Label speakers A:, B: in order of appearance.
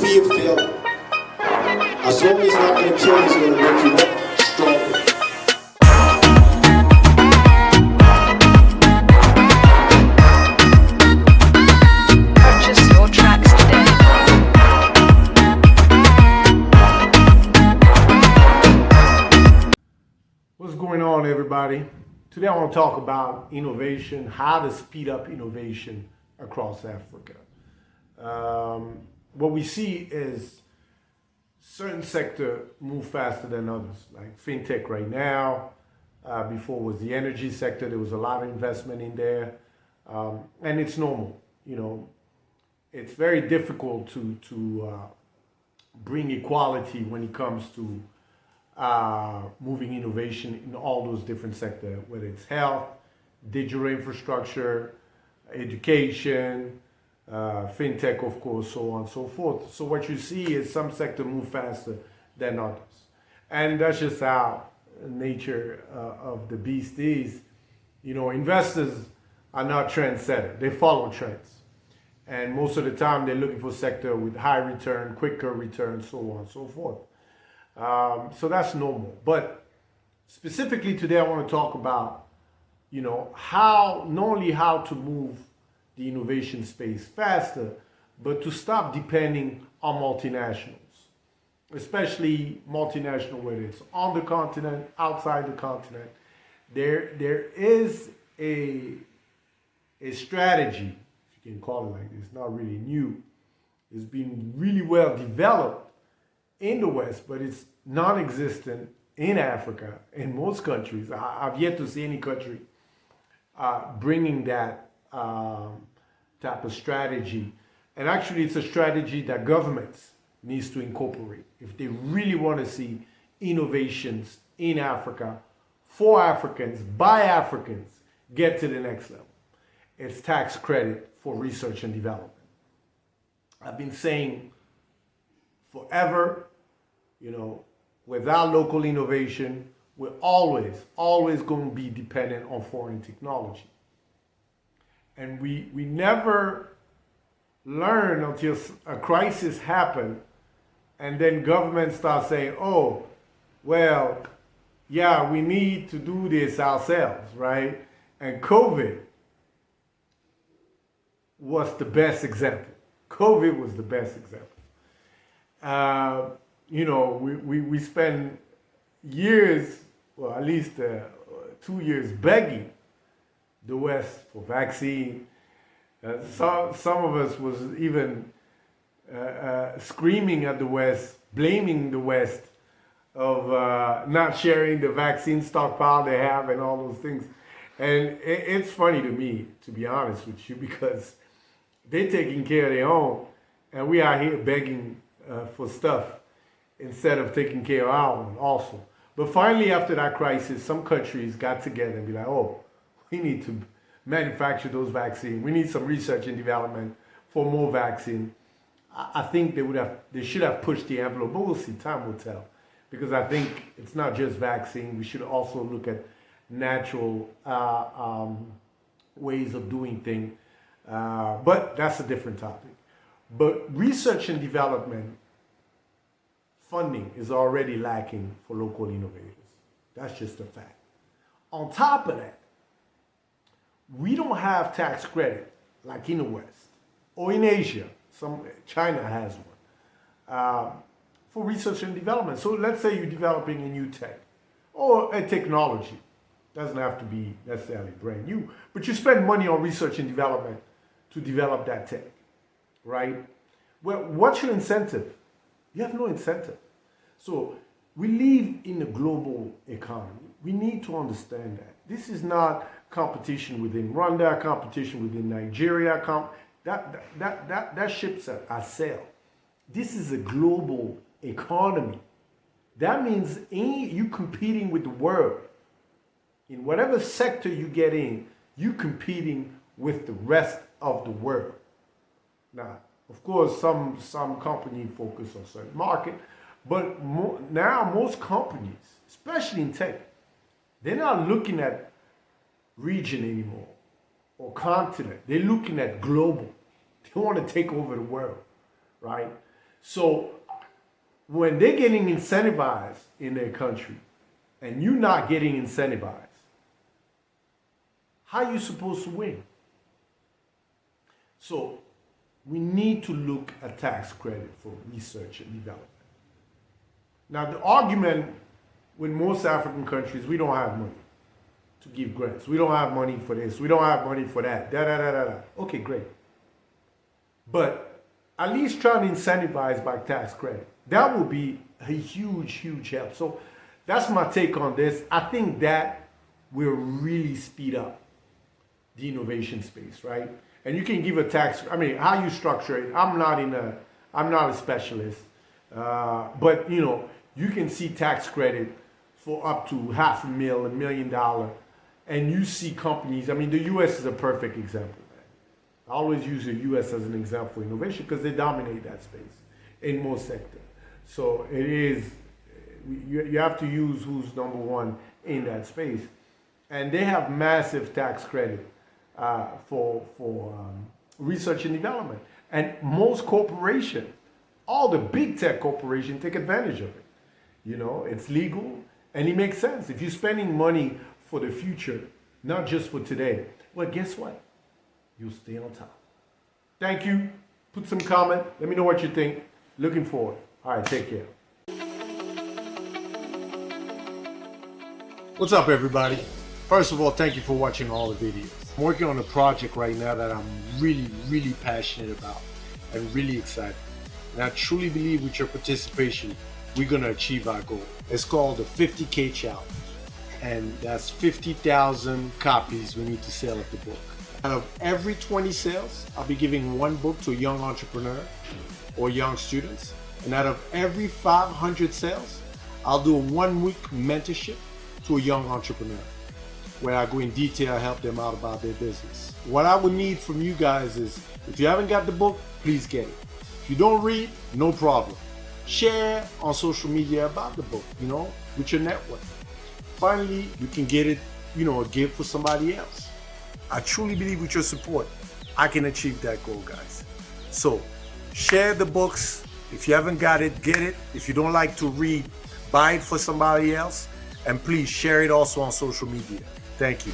A: be a failure. As long as it's not going to kill you, it's going to make you stronger.
B: Purchase your tracks today.
C: What's going on, everybody? Today I want to talk about innovation, how to speed up innovation across Africa. What we see is certain sectors move faster than others, like fintech right now. Before was the energy sector. There was a lot of investment in there, and it's normal. You know, it's very difficult to bring equality when it comes to moving innovation in all those different sectors, whether it's health, digital infrastructure, education, fintech, of course, so on and so forth. So what you see is some sectors move faster than others. And that's just how nature of the beast is. You know, investors are not trendsetters. They follow trends. And most of the time, they're looking for sector with high return, quicker return, so on and so forth. So that's normal. But specifically today, I want to talk about, you know, not only how to move the innovation space faster, but to stop depending on multinationals, especially multinational, whether it's on the continent, outside the continent. There is a strategy, if you can call it like this, not really new. It's been really well developed in the West, but it's non-existent in Africa, in most countries. I've yet to see any country bringing that type of strategy. And actually, it's a strategy that governments needs to incorporate if they really want to see innovations in Africa, for Africans, by Africans, get to the next level. It's tax credit for research and development. I've been saying forever, you know, without local innovation, we're always going to be dependent on foreign technology. And we never learn until a crisis happens, and then governments start saying, oh, well, yeah, we need to do this ourselves, right? And COVID was the best example. COVID was the best example. You know, we spend years, well, at least 2 years begging the West for vaccine. Some of us was even screaming at the West, blaming the West of not sharing the vaccine stockpile they have and all those things. And it's funny to me, to be honest with you, because they're taking care of their own, and we are here begging for stuff instead of taking care of our own also. But finally, after that crisis, some countries got together and be like, oh, we need to manufacture those vaccines. We need some research and development for more vaccine. I think they should have pushed the envelope, but we'll see, time will tell. Because I think it's not just vaccine, we should also look at natural ways of doing things. But that's a different topic. But research and development funding is already lacking for local innovators. That's just a fact. On top of that, we don't have tax credit like in the West or in Asia. China has one for research and development. So let's say you're developing a new tech or a technology. Doesn't have to be necessarily brand new, but you spend money on research and development to develop that tech, right? Well, what's your incentive? You have no incentive. So we live in a global economy. We need to understand that. This is not competition within Rwanda, competition within Nigeria. That ships are sailed. This is a global economy. That means you competing with the world. In whatever sector you get in, you competing with the rest of the world. Now, of course, some company focus on certain market, but now most companies, especially in tech, they're not looking at region anymore or continent. They're looking at global. They want to take over the world, right? So when they're getting incentivized in their country and you're not getting incentivized, how are you supposed to win? So we need to look at tax credit for research and development. Now the argument with most African countries, we don't have money to give grants. We don't have money for this. We don't have money for that. Okay, great. But at least try to incentivize by tax credit. That would be a huge, huge help. So that's my take on this. I think that will really speed up the innovation space, right? And you can give a tax, I mean, how you structure it, I'm not a specialist, but you know, you can see tax credit for up to $500,000, $1 million, and you see companies, I mean, the US is a perfect example, man. I always use the US as an example for innovation because they dominate that space in most sectors. So it is, you have to use who's number one in that space. And they have massive tax credit for research and development. And most corporations, all the big tech corporations take advantage of it. You know, it's legal and it makes sense. If you're spending money for the future, not just for today, well, guess what? You'll stay on top. Thank you. Put some comment. Let me know what you think. Looking forward. All right, take care. What's up, everybody? First of all, thank you for watching all the videos. I'm working on a project right now that I'm really, really passionate about and really excited. And I truly believe with your participation, we're going to achieve our goal. It's called the 50K Challenge. And that's 50,000 copies we need to sell of the book. Out of every 20 sales, I'll be giving one book to a young entrepreneur or young students. And out of every 500 sales, I'll do a 1-week mentorship to a young entrepreneur, where I go in detail, help them out about their business. What I would need from you guys is, if you haven't got the book, please get it. If you don't read, no problem. Share on social media about the book, you know, with your network. Finally, you can get it, you know, a gift for somebody else. I truly believe with your support, I can achieve that goal, guys. So, share the books. If you haven't got it, get it. If you don't like to read, buy it for somebody else. And please share it also on social media. Thank you.